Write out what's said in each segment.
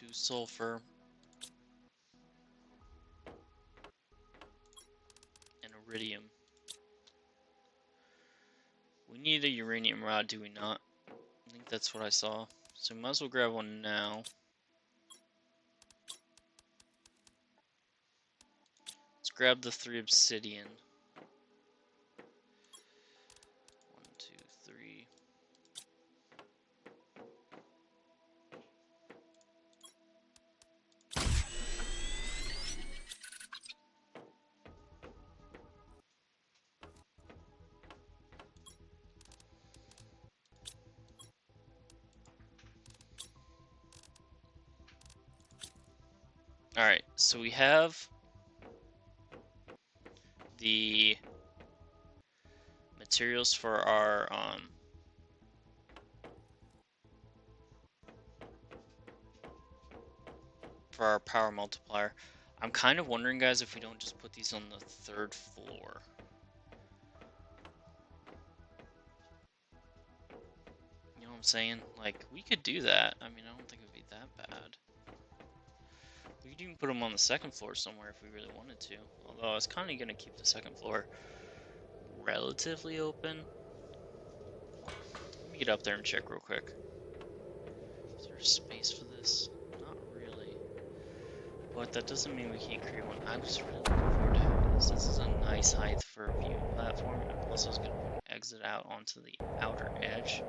2 sulfur. And iridium. We need a uranium rod, do we not? I think that's what I saw. So we might as well grab one now. Let's grab the 3 obsidian. 1, 2, 3. Alright, so we have the materials for our power multiplier. I'm kind of wondering, guys, if we don't just put these on the 3rd floor. You know what I'm saying? Like, we could do that. I mean, I don't think it would be that bad. We could even put them on the 2nd floor somewhere if we really wanted to. Although I was kind of going to keep the 2nd floor relatively open. Let me get up there and check real quick. Is there space for this? Not really. But that doesn't mean we can't create one. I was really looking forward to having this. This is a nice height for a viewing platform. And plus I was going to put an exit out onto the outer edge.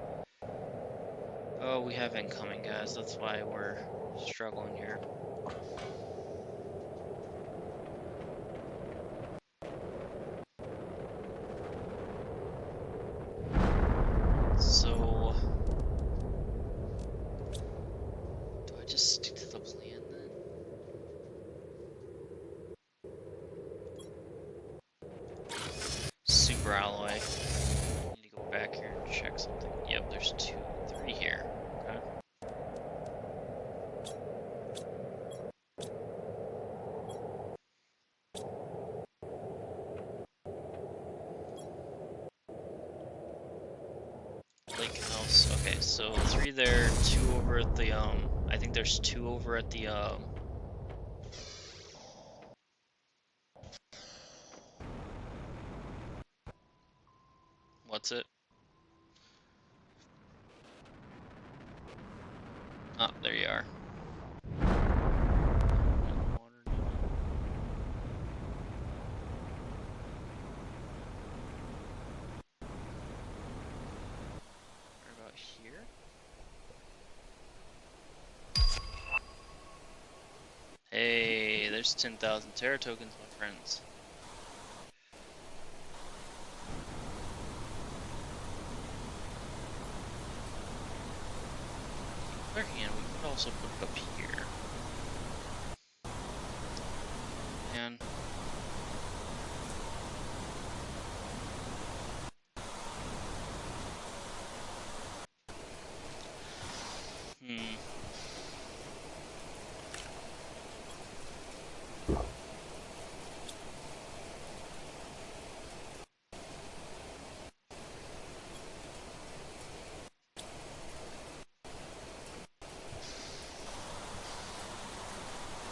Oh, we have incoming, guys. That's why we're struggling here. So, do I just stick to the plan then? Super alloy. I need to go back here and check something. Yep, there's 2, 3 here. Okay. Lake house. Okay, so 3 there, 2 over at the I think there's 2 over at the what's it? Oh, there you are. What about here? Hey, there's 10,000 Terra tokens, my friends. On the other hand, we could also put it up here. And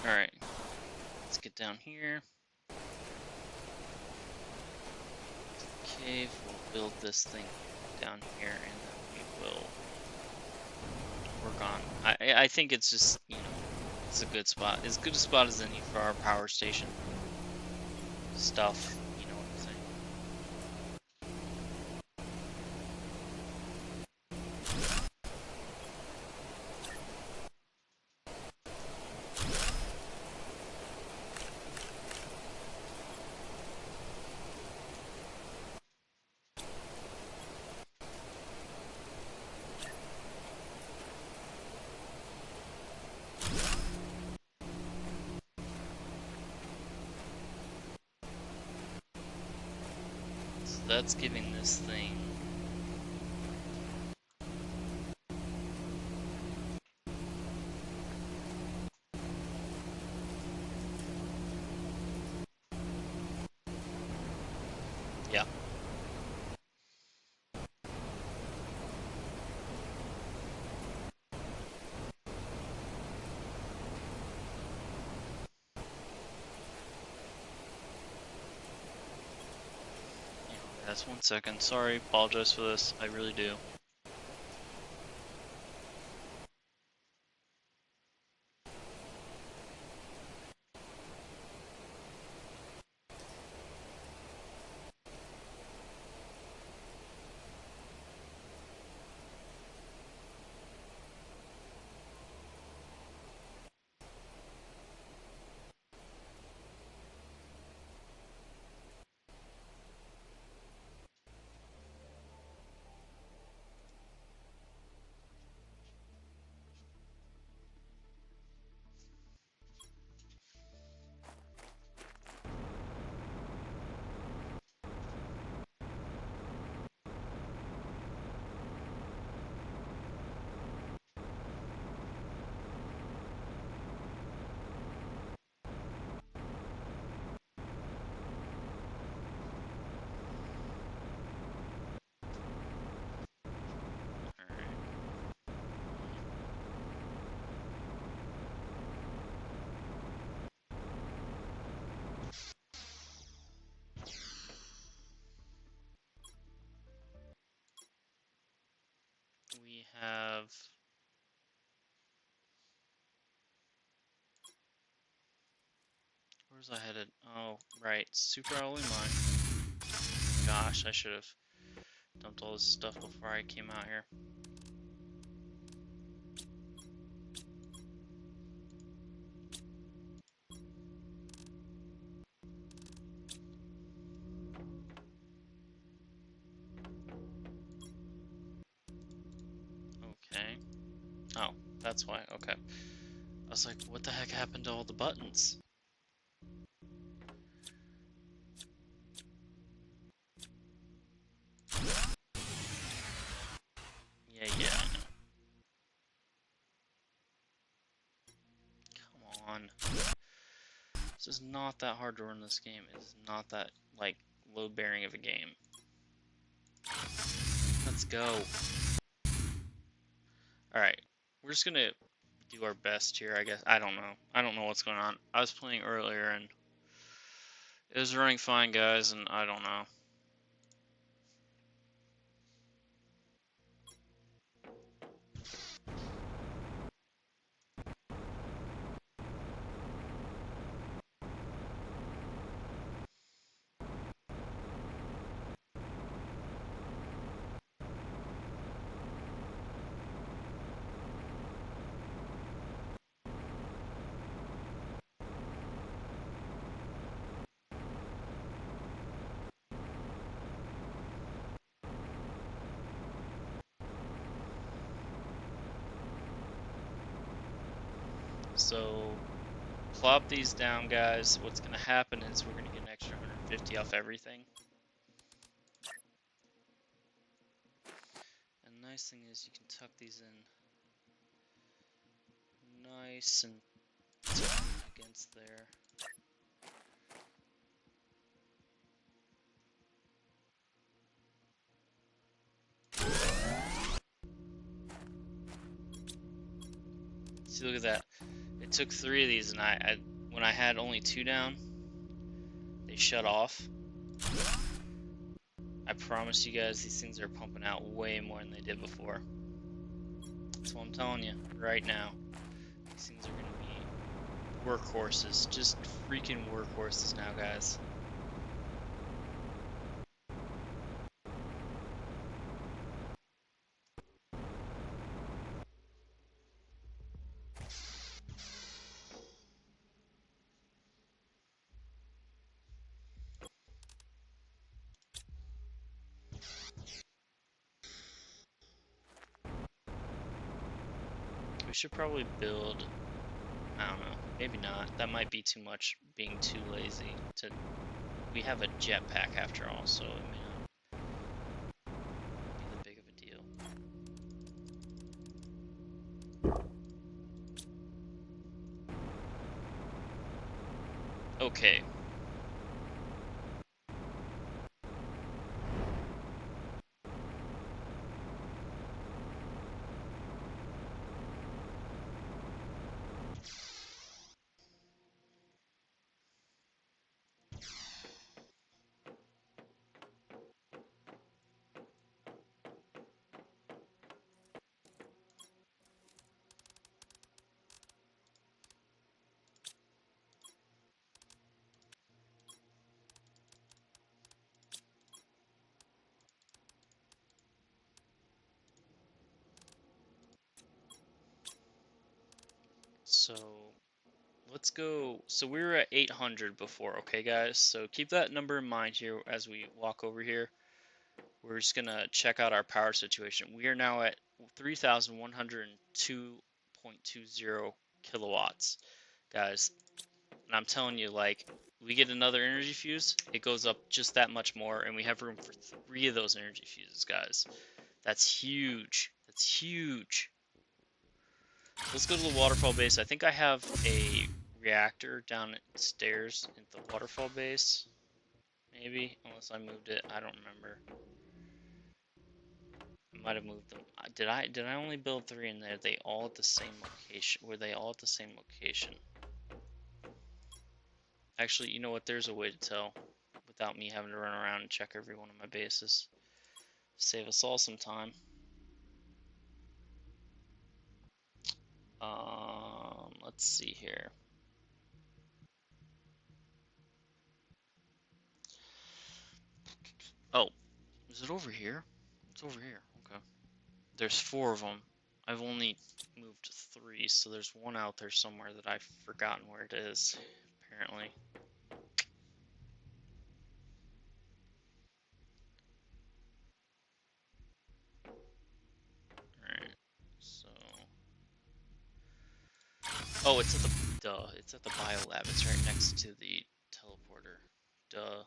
alright. Let's get down here. Cave, we'll build this thing down here and then we will work on. I think it's just, you know, it's a good spot. As good a spot as any for our power station stuff, you know what I'm saying. So that's giving this thing yeah. Guys, 1 second. Sorry, apologize for this. I really do. We have... Where's I headed? Oh, right. Super early mine. Gosh, I should have dumped all this stuff before I came out here. Okay. Oh, that's why. Okay. I was like, what the heck happened to all the buttons? Yeah, I know. Come on. This is not that hard to run this game. It is not that, like, load-bearing of a game. Let's go. Alright. We're just gonna do our best here, I guess. I don't know. I don't know what's going on. I was playing earlier, and it was running fine, guys, and I don't know. So, plop these down, guys. What's going to happen is we're going to get an extra 150 off everything. And the nice thing is you can tuck these in nice and tight against there. See, look at that. It took 3 of these, and when I had only 2 down, they shut off. I promise you guys, these things are pumping out way more than they did before. That's what I'm telling you right now. These things are going to be workhorses. Just freaking workhorses now, guys. We should probably build, I don't know, maybe not. That might be too much, being too lazy to, we have a jetpack after all, so it may not be that big of a deal. Okay. So let's go. So we were at 800 before, okay, guys? So keep that number in mind here as we walk over here. We're just gonna check out our power situation. We are now at 3,102.20 kilowatts, guys. And I'm telling you, like, we get another energy fuse, it goes up just that much more, and we have room for 3 of those energy fuses, guys. That's huge. That's huge. Let's go to the waterfall base. I think I have a reactor downstairs at the waterfall base. Maybe, unless I moved it. I don't remember. I might have moved them. Did I only build 3 in there? They all at the same location? Were they all at the same location? Actually, you know what? There's a way to tell without me having to run around and check every one of my bases. Save us all some time. Let's see here. Oh, is it over here? It's over here. Okay. There's 4 of them. I've only moved 3, so there's one out there somewhere that I've forgotten where it is, apparently. Alright, so... Oh, it's at the... Duh, it's at the biolab. It's right next to the teleporter. Duh.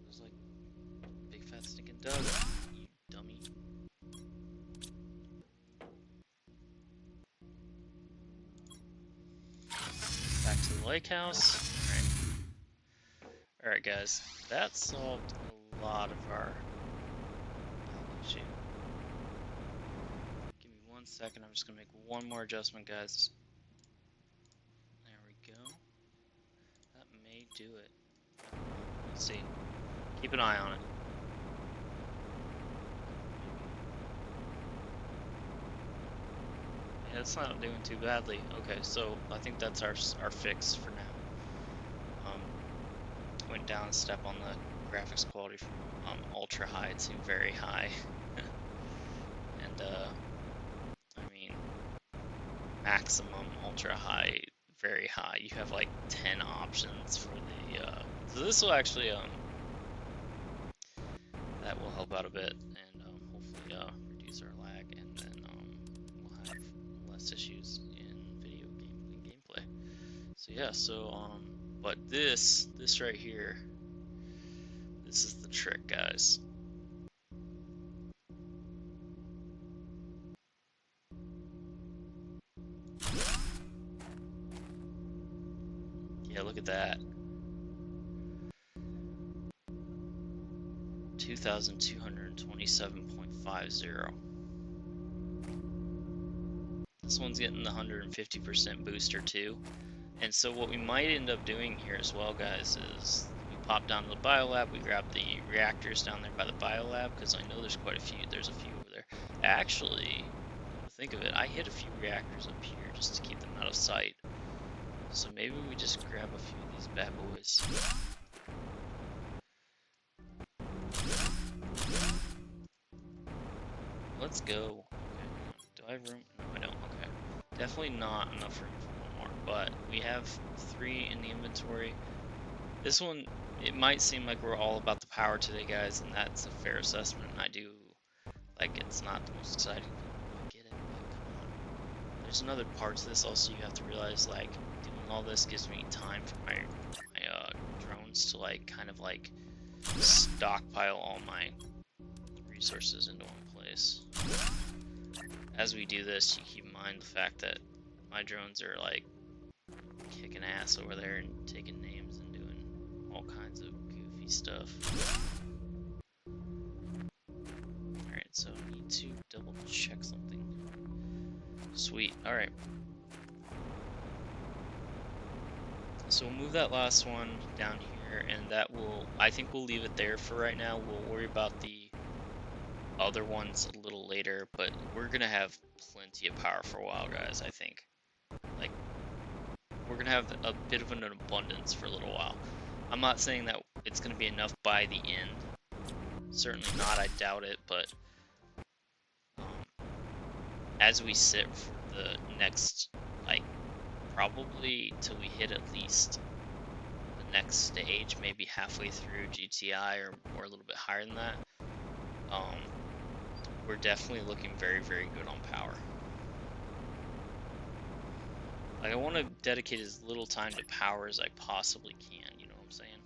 There's like... Big fat stinking duh, you dummy. Back to the lake house. Alright, guys. That solved a lot of our issue. Give me 1 second. I'm just gonna make one more adjustment, guys. There we go. That may do it. We'll see. Keep an eye on it. Yeah, it's not doing too badly. Okay, so I think that's our fix for now. Went down a step on the graphics quality from ultra high to very high. And I mean, maximum, ultra high, very high. You have like 10 options for the so this will actually that will help out a bit, and hopefully reduce our lag, and then we'll have less issues in video gameplay. So yeah, so but this right here, this is the trick, guys. Yeah, look at that. 2,227.50. This one's getting the 150% booster too. And so what we might end up doing here as well, guys, is we pop down to the biolab, we grab the reactors down there by the biolab, because I know there's quite a few. There's a few over there. Actually, come to think of it, I hit a few reactors up here just to keep them out of sight. So maybe we just grab a few of these bad boys. Let's go. Okay, do I have room? No, I don't. Okay. Definitely not enough room for one more, but we have 3 in the inventory. This one, it might seem like we're all about the power today, guys, and that's a fair assessment. I do, like, it's not the most exciting thing. I get it, but come on. There's another part to this also. You have to realize, like, doing all this gives me time for my drones to, like, kind of, like, stockpile all my resources into one place. As we do this, you keep in mind the fact that my drones are, like, kicking ass over there and taking names and doing all kinds of goofy stuff. Alright, so I need to double check something. Sweet, alright. So we'll move that last one down here, and that will, I think we'll leave it there for right now. We'll worry about the other ones a little later, but we're gonna have plenty of power for a while, guys, I think. Like, we're gonna have a bit of an abundance for a little while. I'm not saying that it's gonna be enough by the end. Certainly not, I doubt it, but as we sit for the next, like, probably till we hit at least the next stage, maybe halfway through GTI or a little bit higher than that. We're definitely looking very, very good on power. Like, I want to dedicate as little time to power as I possibly can, you know what I'm saying?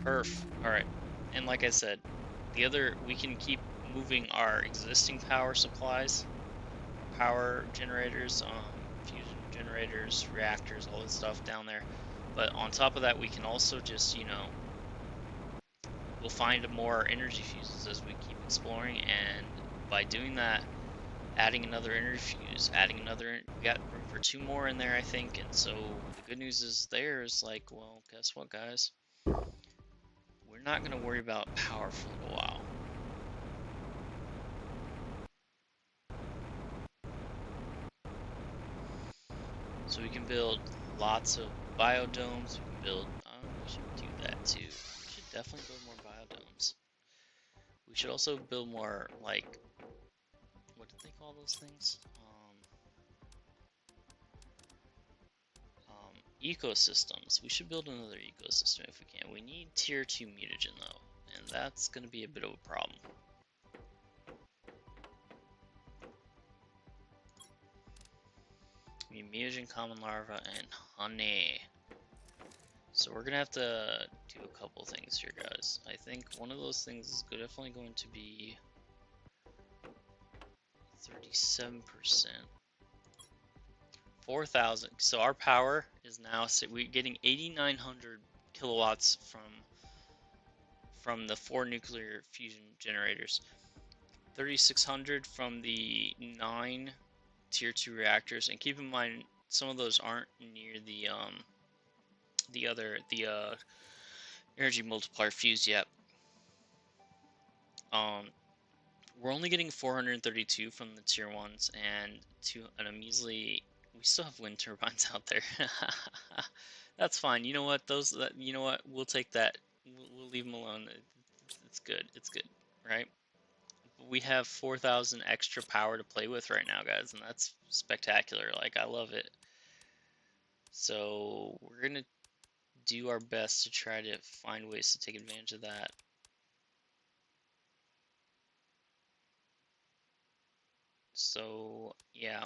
Perf. Alright. And like I said, we can keep moving our existing power supplies, our power generators, fusion generators, reactors, all this stuff down there. But on top of that, we can also just, we'll find more energy fuses as we keep exploring, and by doing that, adding another energy fuse, adding another, we got room for 2 more in there, I think. And so the good news is like, well, guess what, guys? We're not going to worry about power for a little while. So we can build lots of biodomes. We can build, we should do that too. We should definitely build more biodomes. We should also build more, like, what did they call those things? Ecosystems. We should build another ecosystem if we can. We need tier 2 mutagen though, and that's going to be a bit of a problem. We need mutagen, common larva, and honey. So we're gonna have to do a couple things here, guys. I think one of those things is definitely going to be 37%. 4,000. So our power is now, so we're getting 8,900 kilowatts from the 4 nuclear fusion generators, 3,600 from the 9 tier 2 reactors, and keep in mind some of those aren't near the energy multiplier fuse yet. We're only getting 432 from the tier 1s, and a measly, we still have wind turbines out there. That's fine. You know what? You know what? We'll take that. We'll leave them alone. It's good. It's good, right? We have 4,000 extra power to play with right now, guys, and that's spectacular. Like, I love it. So we're gonna do our best to try to find ways to take advantage of that. So yeah,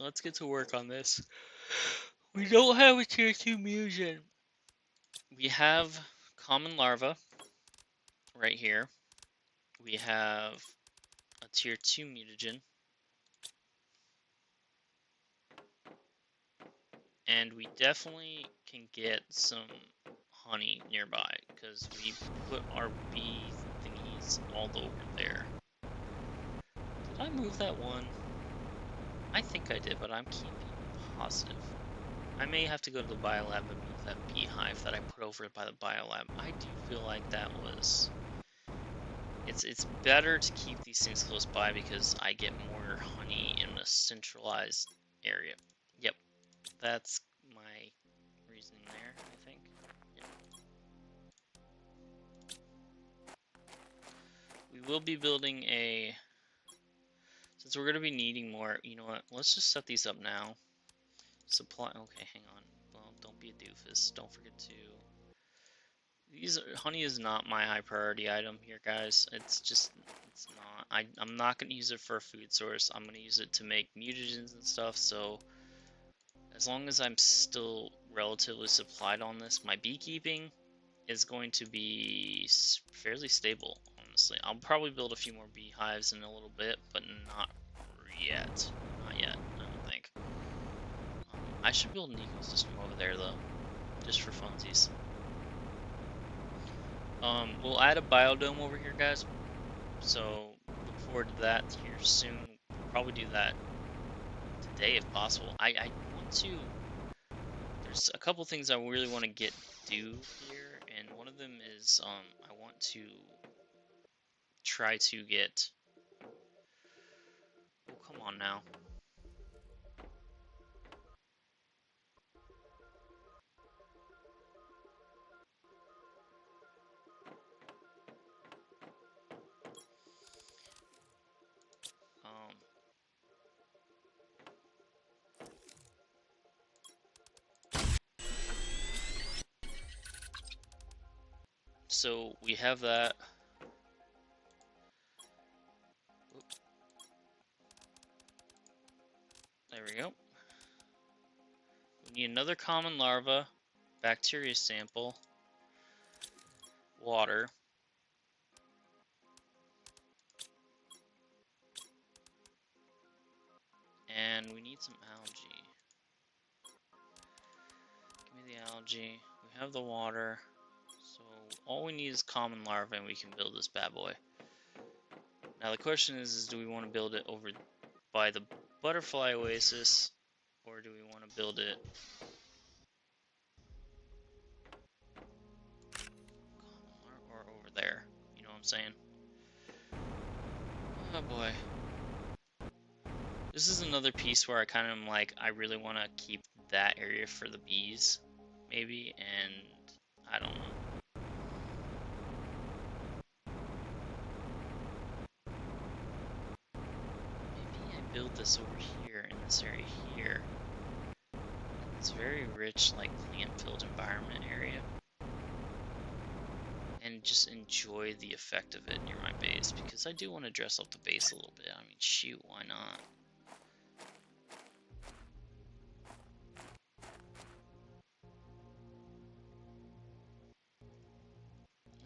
let's get to work on this. We don't have a tier 2 mutagen. We have common larva right here. We have a tier 2 mutagen. And we definitely can get some honey nearby because we put our bee thingies all over there. Did I move that one? I think I did, but I can't be positive. I may have to go to the biolab and move that beehive that I put over by the biolab. I do feel like that was... It's better to keep these things close by because I get more honey in a centralized area. Yep, that's my reasoning there, I think. Yep. We will be building a... Since we're going to be needing more, you know what? Let's just set these up now. Supply... Okay, hang on. Well, don't be a doofus. Don't forget to... honey is not my high priority item here, guys. It's just, it's not. I'm not going to use it for a food source. I'm going to use it to make mutagens and stuff, so as long as I'm still relatively supplied on this, my beekeeping is going to be fairly stable, honestly. I'll probably build a few more beehives in a little bit, but not yet. Not yet, I don't think. I should build an ecosystem over there, though, just for funsies. We'll add a biodome over here, guys. So look forward to that here soon. We'll probably do that today if possible. I want to... There's a couple things I really want to do here, and one of them is I want to try to get... Oh, come on now. so we have that. Oop. There we go. We need another common larva, bacteria sample, water. And we need some algae. Give me the algae. We have the water. So all we need is common larva and we can build this bad boy. Now the question is do we want to build it over by the butterfly oasis or do we want to build it or over there? You know what I'm saying? Oh boy. This is another piece where I kind of am like, I really want to keep that area for the bees, maybe, and I don't know. Maybe I build this over here in this area here. It's very rich, like, plant-filled environment area. And just enjoy the effect of it near my base, because I do want to dress up the base a little bit. I mean, shoot, why not?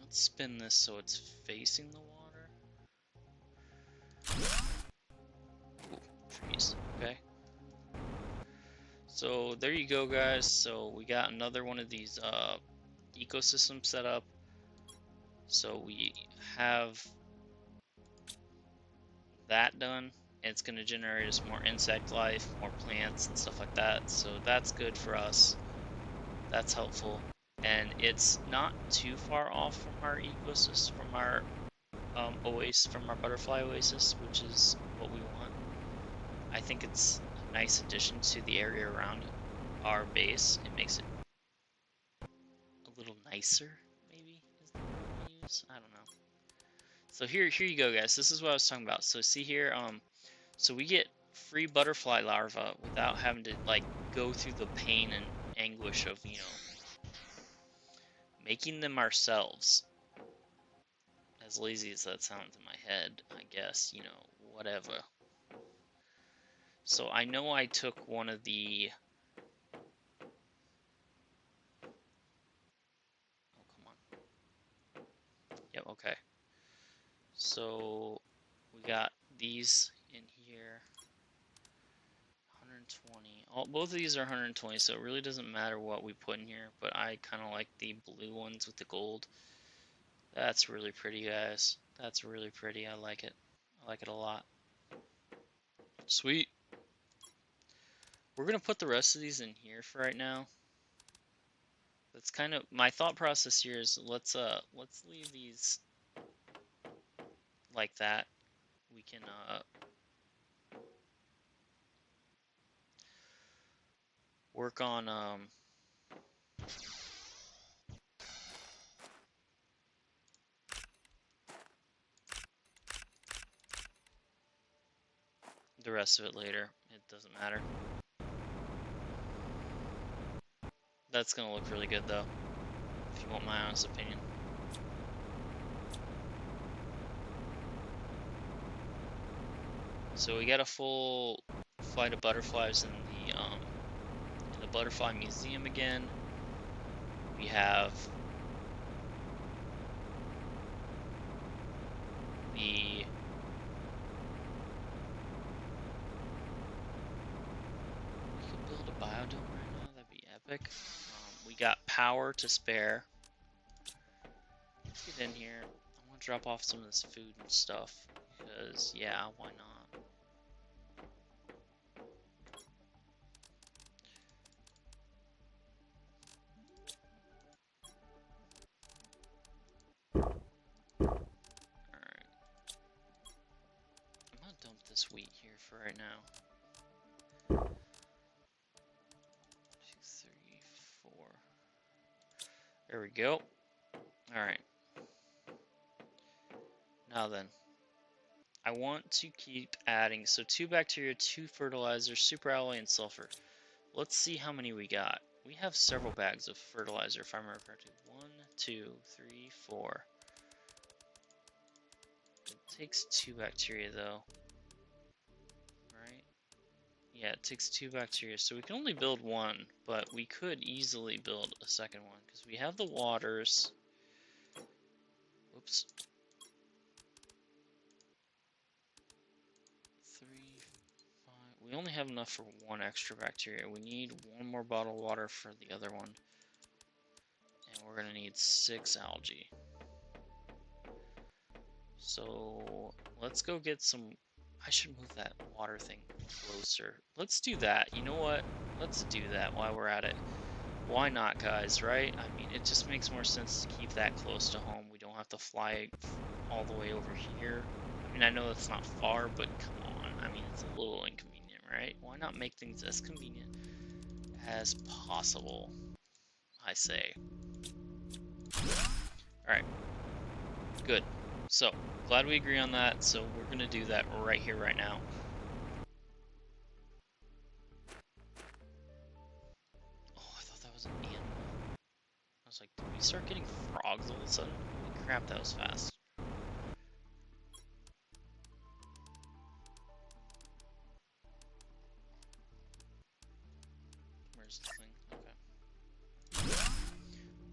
Let's spin this so it's facing the water. Ooh, trees, okay. So there you go, guys. So we got another one of these ecosystems set up. So we have that done. It's going to generate us more insect life, more plants and stuff like that. So that's good for us. That's helpful. And it's not too far off from our ecosystem, from our oasis, from our butterfly oasis, which is what we want. I think it's a nice addition to the area around our base. It makes it a little nicer, maybe is the word I want to use. I don't know. So here you go, guys. This is what I was talking about. So see here, so we get free butterfly larvae without having to like go through the pain and anguish of, you know, making them ourselves. As lazy as that sounds in my head, I guess, you know, whatever. So I know I took one of the... Oh, come on. Yep, okay. So we got these in here. 120. Both of these are 120, so it really doesn't matter what we put in here, but I kind of like the blue ones with the gold. That's really pretty, guys. That's really pretty. I like it. I like it a lot. Sweet. We're going to put the rest of these in here for right now. That's kind of my thought process here is let's leave these like that. We can work on the rest of it later. It doesn't matter. That's gonna look really good though, if you want my honest opinion. So we got a full flight of butterflies in the butterfly museum again. We have the we could build a biodome right now. That'd be epic. We got power to spare. Let's get in here. I want to drop off some of this food and stuff because yeah, why not? Alright. I'm gonna dump this wheat here for right now. 2, 3, 4. There we go. Alright. Now then. I want to keep adding, so 2 bacteria, 2 fertilizers, superalloy, and sulfur. Let's see how many we got. We have several bags of fertilizer, if I remember correctly. 1, 2, 3, 4. It takes 2 bacteria though, right? Yeah, it takes 2 bacteria, so we can only build 1, but we could easily build a second one because we have the waters. Oops. 3, 5. We only have enough for 1 extra bacteria. We need 1 more bottle of water for the other one. And we're gonna need 6 algae. So let's go get some. I should move that water thing closer. Let's do that. You know what? Let's do that while we're at it. Why not, guys, right? I mean, it just makes more sense to keep that close to home. We don't have to fly all the way over here. I mean, I know it's not far, but come on. I mean, it's a little inconvenient, right? Why not make things as convenient as possible, I say. Alright, good. So, glad we agree on that, so we're gonna do that right here, right now. Oh, I thought that was an animal. I was like, did we start getting frogs all of a sudden? Holy crap, that was fast. Where's the thing? Okay.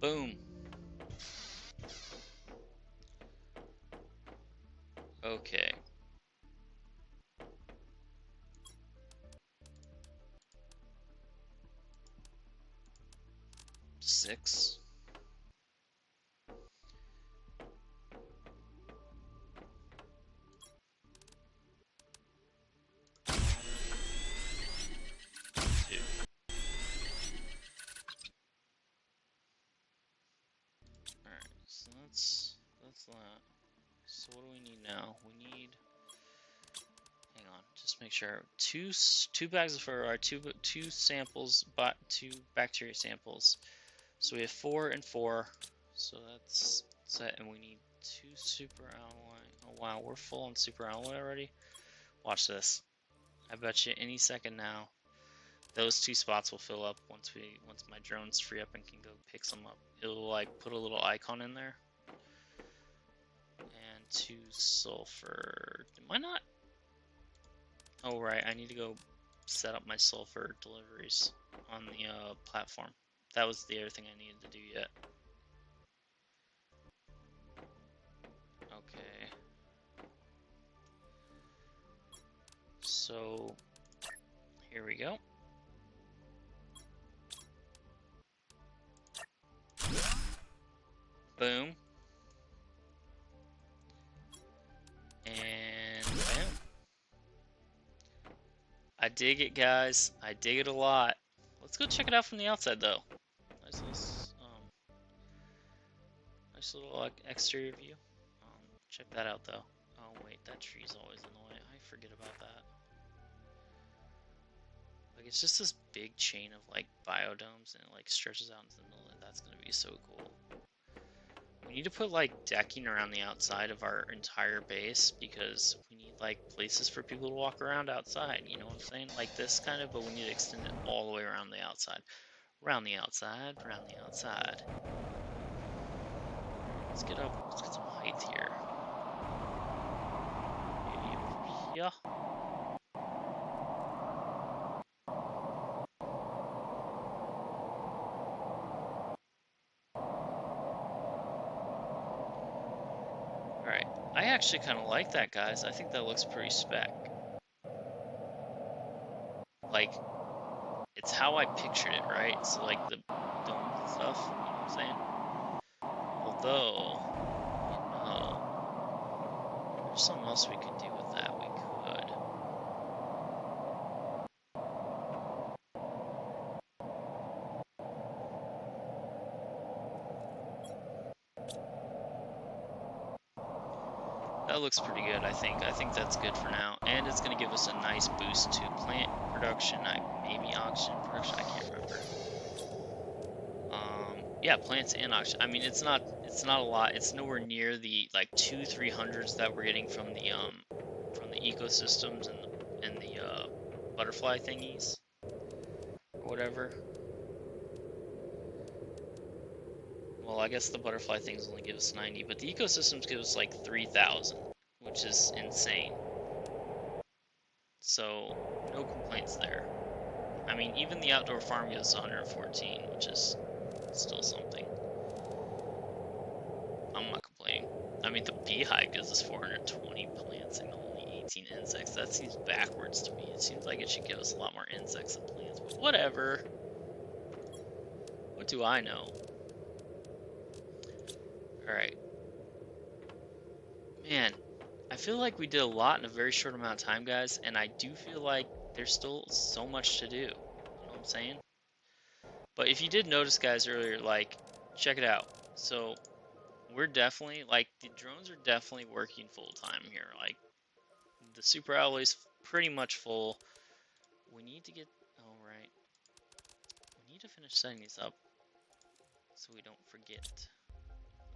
Boom. Okay. Six. Two. Alright, so that's that. So what do we need now? We need, hang on, just make sure. Two bags of fertilizer, two samples, but 2 bacteria samples. So we have 4 and 4. So that's set, and we need 2 super alloy. Oh wow, we're full on super alloy already. Watch this. I bet you any second now, those 2 spots will fill up once my drones free up and can go pick some up. It'll like put a little icon in there. And 2 sulfur. Am I not? Oh right, I need to go set up my sulfur deliveries on the platform. That was the other thing I needed to do yet. Okay. So here we go. Boom. And bam. I dig it, guys. I dig it a lot. Let's go check it out from the outside, though. Nice little like, exterior view. Check that out, though. Oh wait, that tree's always in the way. I forget about that. Like it's just this big chain of like biodomes, and it like stretches out into the middle, and that's gonna be so cool. We need to put like decking around the outside of our entire base because we need like places for people to walk around outside, you know what I'm saying? Like this kind of, but we need to extend it all the way around the outside. Around the outside, around the outside. Let's get some height here. Maybe over here. Alright, I actually kind of like that, guys. I think that looks pretty spec. Like, it's how I pictured it, right? So, like, the domes and stuff, you know what I'm saying? Although, you know, there's something else we could do with that. We could. That looks pretty good, I think. I think that's good for now. And it's going to give us a nice boost to plant production, maybe oxygen production, I can't remember. Yeah, plants and oxygen. I mean, it's not a lot. It's nowhere near the like 200-300s that we're getting from the ecosystems and the butterfly thingies or whatever. Well, I guess the butterfly things only give us 90, but the ecosystems give us like 3,000, which is insane. So, no complaints there. I mean, even the outdoor farm gives 114, which is still something. I'm not complaining. I mean, the beehive gives us 420 plants and only 18 insects. That seems backwards to me. It seems like it should give us a lot more insects than plants, but whatever. What do I know? Alright. Man, I feel like we did a lot in a very short amount of time, guys, and I do feel like there's still so much to do. You know what I'm saying? But if you did notice, guys, earlier, like, check it out. So, we're definitely, like, the drones are definitely working full time here. Like, the super alloy's pretty much full. We need to get, oh, right. We need to finish setting these up so we don't forget.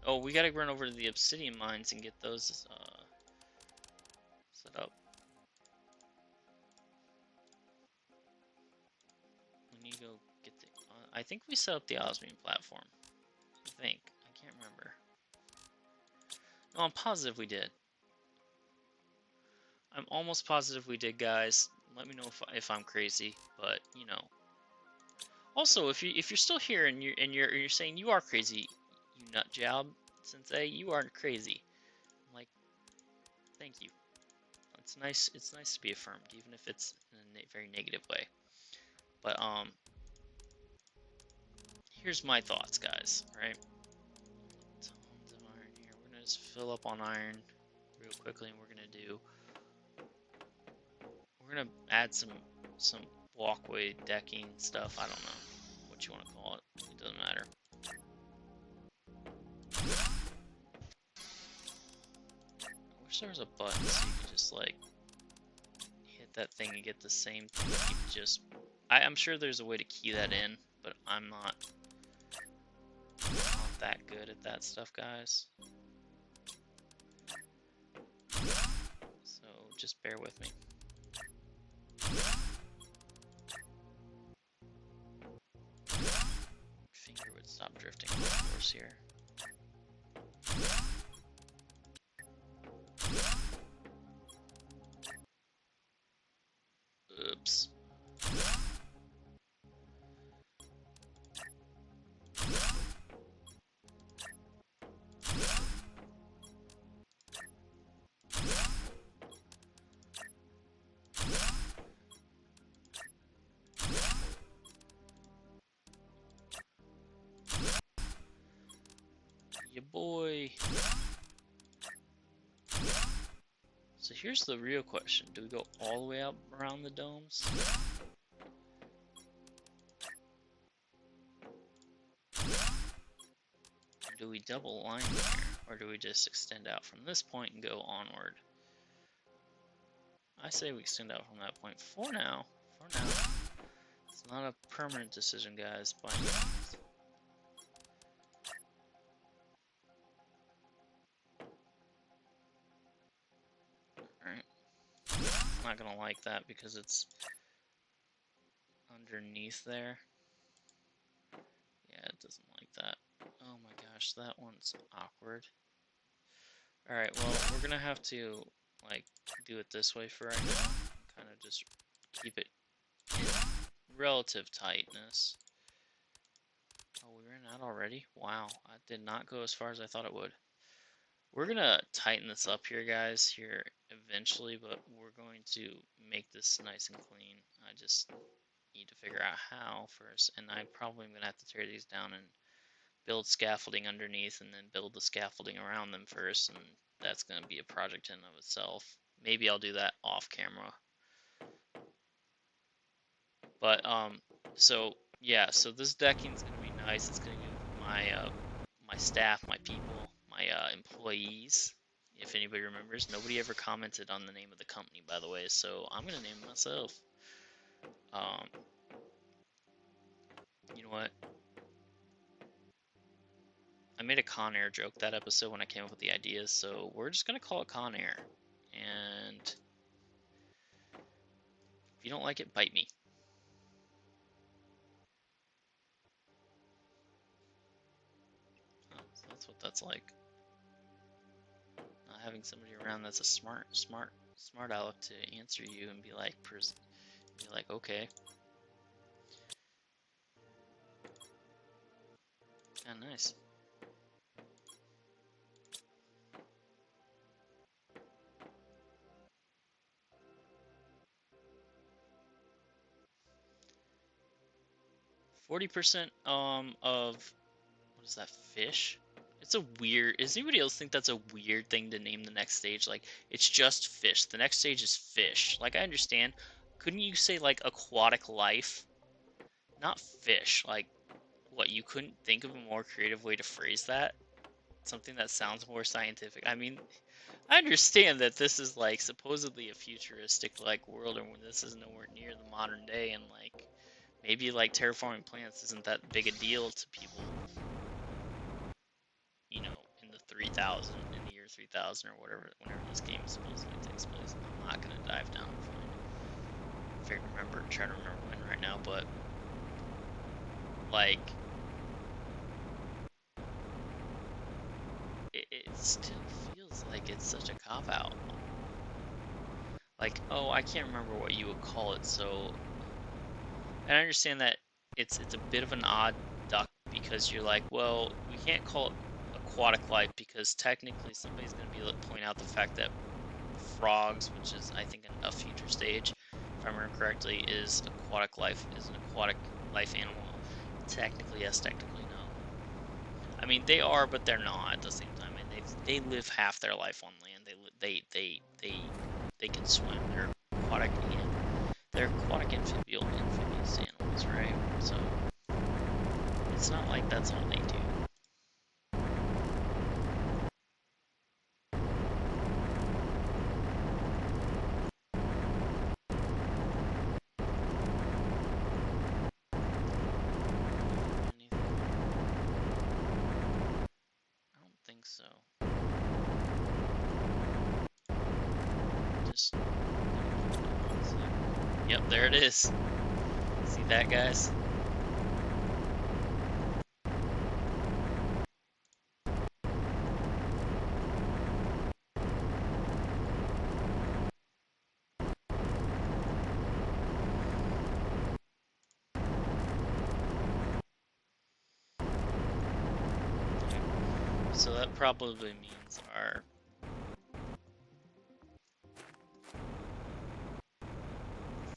Oh, we gotta run over to the obsidian mines and get those, set up. We need to go get the, I think we set up the osmium platform. I think. I can't remember. No, I'm positive we did. I'm almost positive we did, guys. Let me know if I'm crazy, but you know. Also, if you're still here and you're saying you are crazy, you nut job sensei, you aren't crazy. Like, thank you. It's nice. It's nice to be affirmed, even if it's in a very negative way. But here's my thoughts, guys. Right? Tons of iron here. We're gonna just fill up on iron real quickly, and we're gonna add some walkway decking stuff. I don't know what you want to call it. It doesn't matter. I wish there was a button so you could just like hit that thing and get the same thing. Just I'm sure there's a way to key that in, but I'm not that good at that stuff, guys. So just bear with me. Finger would stop drifting off course here. Oops. Ya boy. So here's the real question. Do we go all the way up around the domes? Do we double line here? Or do we just extend out from this point and go onward? I say we extend out from that point for now. For now. It's not a permanent decision, guys, by any means. Alright. I'm not gonna like that because it's underneath there. Yeah, it doesn't like that. Oh my gosh, that one's awkward. Alright, well, we're gonna have to, like, do it this way for right now. Kind of just keep it in relative tightness. Oh, we ran out already? Wow, I did not go as far as I thought it would. We're gonna tighten this up here, guys, here eventually, but we're going to make this nice and clean. I just need to figure out how first, and I probably am gonna have to tear these down and build scaffolding underneath and then build the scaffolding around them first, and that's gonna be a project in and of itself. Maybe I'll do that off camera. But so yeah, so this decking's gonna be nice. It's gonna give my staff, my people, my employees. If anybody remembers, nobody ever commented on the name of the company, by the way. So I'm gonna name it myself. Um, you know what? I made a Con Air joke that episode when I came up with the ideas, so we're just gonna call it Con Air. And if you don't like it, bite me. That's what that's like. Not having somebody around that's a smart aleck to answer you and be like, okay. Yeah, nice. %, of what is that, fish? It's a weird. Does anybody else think that's a weird thing to name the next stage? Like, it's just fish. The next stage is fish. Like, I understand. Couldn't you say like aquatic life? Not fish. Like, what? You couldn't think of a more creative way to phrase that? Something that sounds more scientific. I mean, I understand that this is like supposedly a futuristic like world, and when this is nowhere near the modern day, and like maybe like terraforming planets isn't that big a deal to people, you know, in the 3000, in the year 3000 or whatever, whenever this game supposedly takes place. I'm not gonna dive down and find, try to remember when right now, but like it still feels like it's such a cop out. Like, oh, I can't remember what you would call it, so. And I understand that it's a bit of an odd duck because you're like, well, we can't call it aquatic life because technically somebody's going to be able to point out the fact that frogs, which is I think a future stage, if I remember correctly, is an aquatic life animal. Technically yes, technically no. I mean they are, but they're not at the same time. I mean they live half their life on land. They can swim. They're aquatic amphibious animals, right? So it's not like that's all they do. Anything? I don't think so. Just yep, there it is. See that, guys? So that probably means our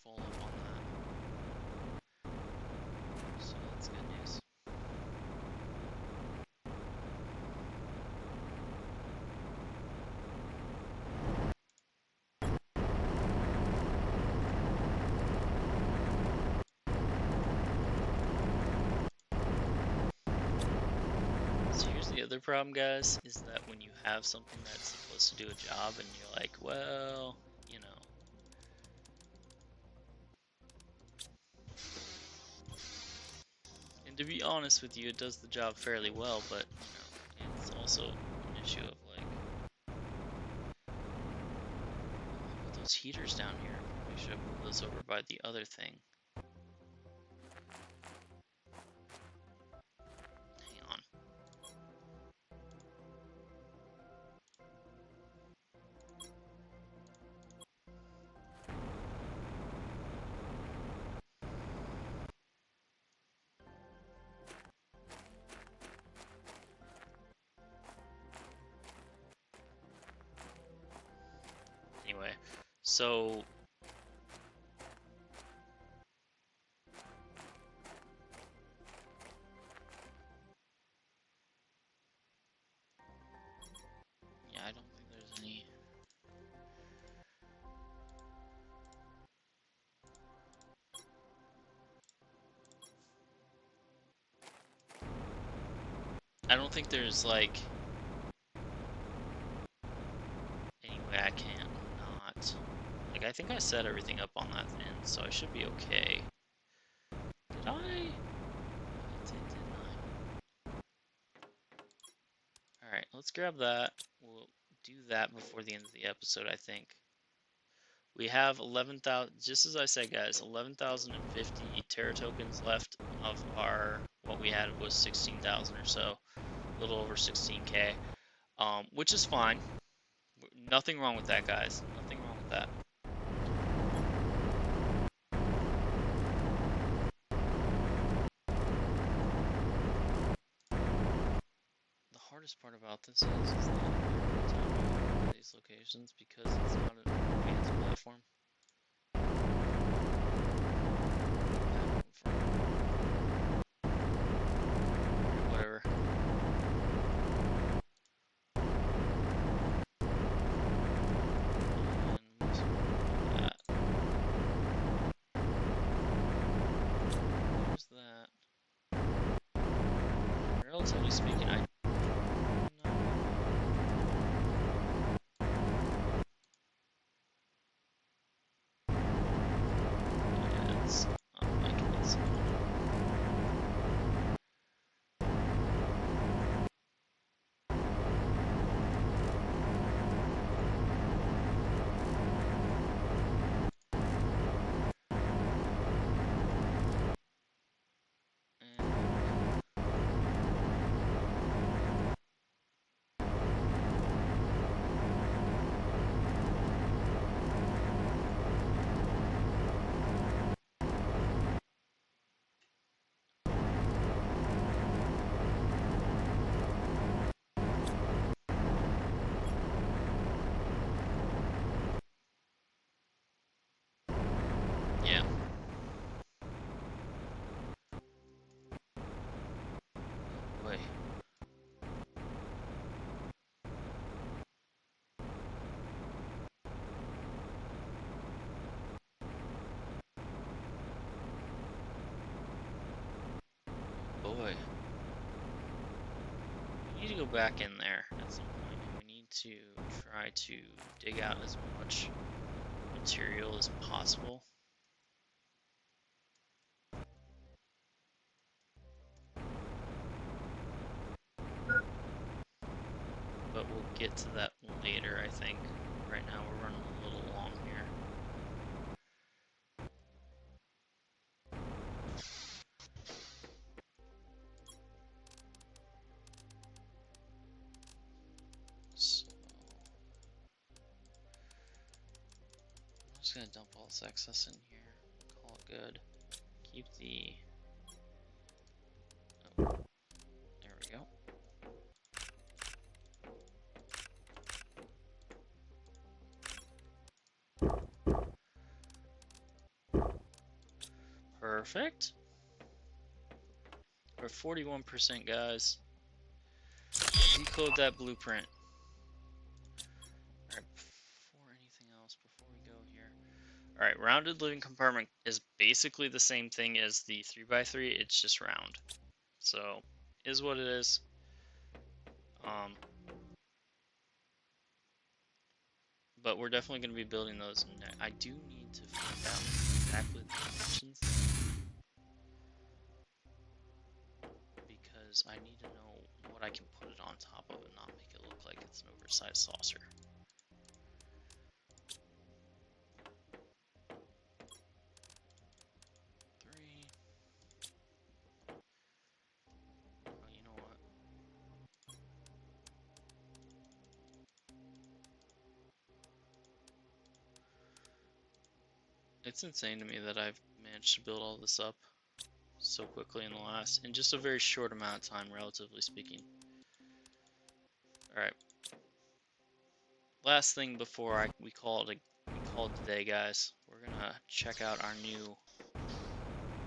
full up on that. So that's good news. So here's the other problem, guys, is that when you have something that's supposed to do a job and you're like, well, you know. And to be honest with you, it does the job fairly well, but, you know, it's also an issue of like, put those heaters down here. I probably should have moved those over by the other thing. Hang on. Anyway, so yeah, I don't think there's any. I don't think there's like any way I can't not. Like, I think I set everything up on that end, so I should be okay. Did I? I didn't I? Alright, let's grab that. We'll do that before the end of the episode, I think. We have 11,000, just as I said, guys, 11,050 Terra tokens left of our, what we had was 16,000 or so. a little over 16K, which is fine. Nothing wrong with that, guys. Nothing wrong with that. The hardest part about this is that every time you go to these locations, because it's not an advanced platform, whatever. There's that. Relatively speaking, I it's unlike this. Yeah. Boy. Boy. We need to go back in there at some point, and we need to try to dig out as much material as possible. But we'll get to that later, I think. Right now we're running a little long here. So I'm just gonna dump all this excess in here. Call it good. Keep the... Oh, there we go. Perfect. We're 41%, guys. Decode that blueprint. Alright, before anything else, before we go here. Alright, rounded living compartment is basically the same thing as the 3x3, it's just round. So, is what it is. But we're definitely going to be building those. I do need to find out exactly the dimensions, because I need to know what I can put it on top of and not make it look like it's an oversized saucer. You know what? It's insane to me that I've managed to build all this up so quickly in just a very short amount of time, relatively speaking. Alright. Last thing before we call it a day, guys. We're gonna check out our new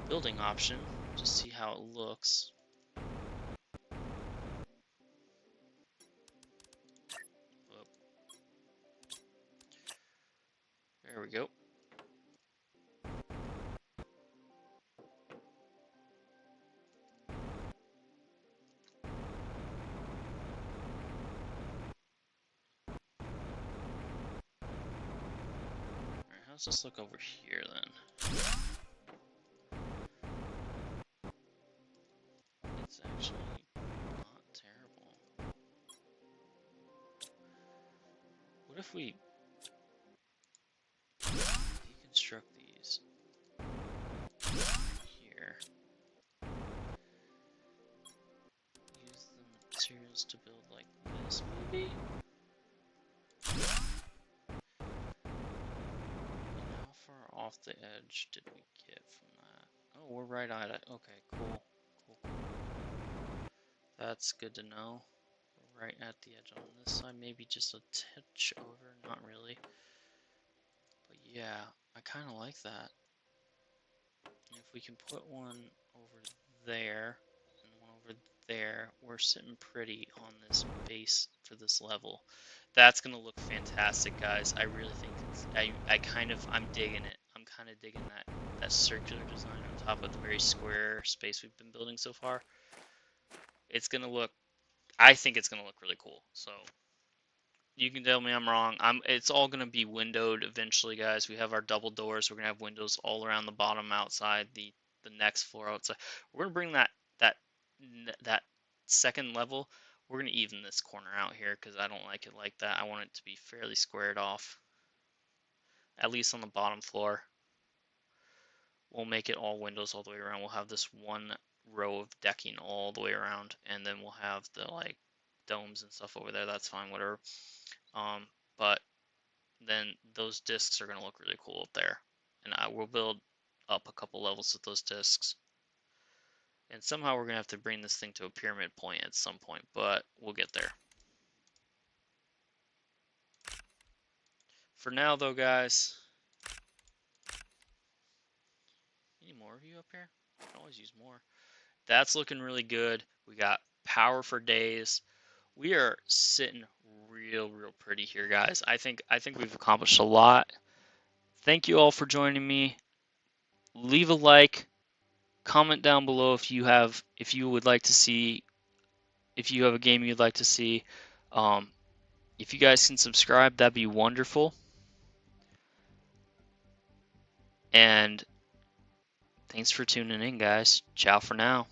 building option, just see how it looks. There we go. Alright, how's this look over here then? It's actually not terrible. What if we deconstruct these here? Use the materials to build like this, maybe? And how far off the edge did we get from that? Oh, we're right at it. Okay, cool. Cool. That's good to know. We're right at the edge on this side, maybe just a touch over, not really. But yeah, I kind of like that. And if we can put one over there and one over there, we're sitting pretty on this base for this level. That's gonna look fantastic, guys. I really think it's, I'm digging it. I'm kind of digging that circular design on top of the very square space we've been building so far. It's gonna look, I think it's gonna look really cool. So you can tell me I'm wrong. It's all gonna be windowed eventually, guys. We have our double doors. We're gonna have windows all around the bottom outside, the next floor outside. We're gonna bring that that second level. We're gonna even this corner out here because I don't like it like that. I want it to be fairly squared off, at least on the bottom floor. We'll make it all windows all the way around. We'll have this one row of decking all the way around, and then we'll have the like domes and stuff over there. That's fine, whatever. But then those discs are going to look really cool up there. And I will build up a couple levels with those discs. And somehow we're going to have to bring this thing to a pyramid point at some point, but we'll get there. For now, though, guys, any more of you up here? I can always use more. That's looking really good. We got power for days. We are sitting real pretty here, guys. I think we've accomplished a lot. Thank you all for joining me. Leave a like, comment down below if you would like to see, if you have a game you'd like to see. If you guys can subscribe, that'd be wonderful. And thanks for tuning in, guys. Ciao for now.